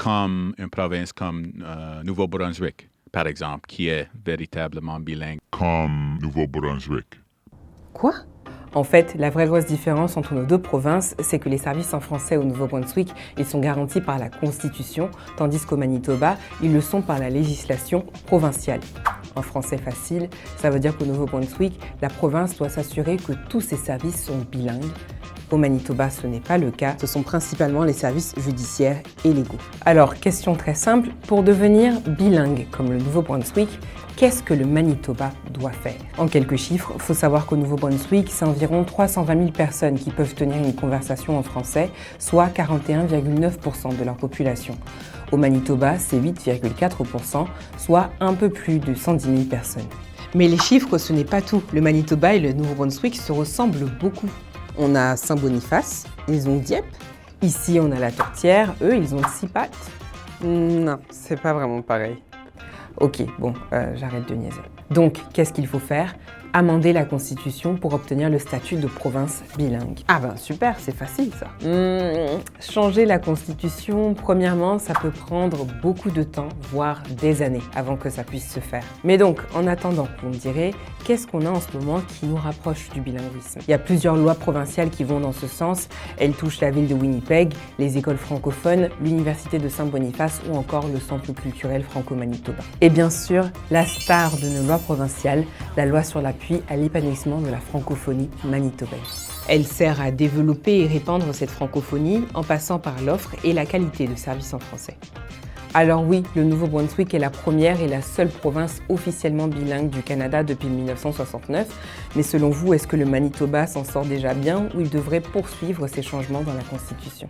comme une province comme Nouveau-Brunswick, par exemple, qui est véritablement bilingue. Comme Nouveau-Brunswick. Quoi? En fait, la vraie grosse différence entre nos deux provinces, c'est que les services en français au Nouveau-Brunswick, ils sont garantis par la Constitution, tandis qu'au Manitoba, ils le sont par la législation provinciale. En français facile, ça veut dire qu'au Nouveau-Brunswick, la province doit s'assurer que tous ses services sont bilingues. Au Manitoba, ce n'est pas le cas, ce sont principalement les services judiciaires et légaux. Alors, question très simple, pour devenir bilingue comme le Nouveau-Brunswick, qu'est-ce que le Manitoba doit faire? En quelques chiffres, il faut savoir qu'au Nouveau-Brunswick, c'est environ 320 000 personnes qui peuvent tenir une conversation en français, soit 41,9% de leur population. Au Manitoba, c'est 8,4%, soit un peu plus de 110 000 personnes. Mais les chiffres, ce n'est pas tout. Le Manitoba et le Nouveau-Brunswick se ressemblent beaucoup. On a Saint-Boniface, ils ont Dieppe. Ici, on a la Tourtière, eux, ils ont 6 pattes. Non, c'est pas vraiment pareil. Ok, bon, j'arrête de niaiser. Donc, qu'est-ce qu'il faut faire? Amender la Constitution pour obtenir le statut de province bilingue. Ah ben super, c'est facile ça. Changer la Constitution, premièrement, ça peut prendre beaucoup de temps, voire des années, avant que ça puisse se faire. Mais donc, en attendant, vous me direz, qu'est-ce qu'on a en ce moment qui nous rapproche du bilinguisme? Il y a plusieurs lois provinciales qui vont dans ce sens. Elles touchent la ville de Winnipeg, les écoles francophones, l'université de Saint-Boniface ou encore le centre culturel franco-manitobain. Et bien sûr, la star de nos lois provinciales, la loi sur l'appui à l'épanouissement de la francophonie manitobaine. Elle sert à développer et répandre cette francophonie en passant par l'offre et la qualité de services en français. Alors oui, le Nouveau-Brunswick est la première et la seule province officiellement bilingue du Canada depuis 1969, mais selon vous, est-ce que le Manitoba s'en sort déjà bien ou il devrait poursuivre ces changements dans la Constitution ?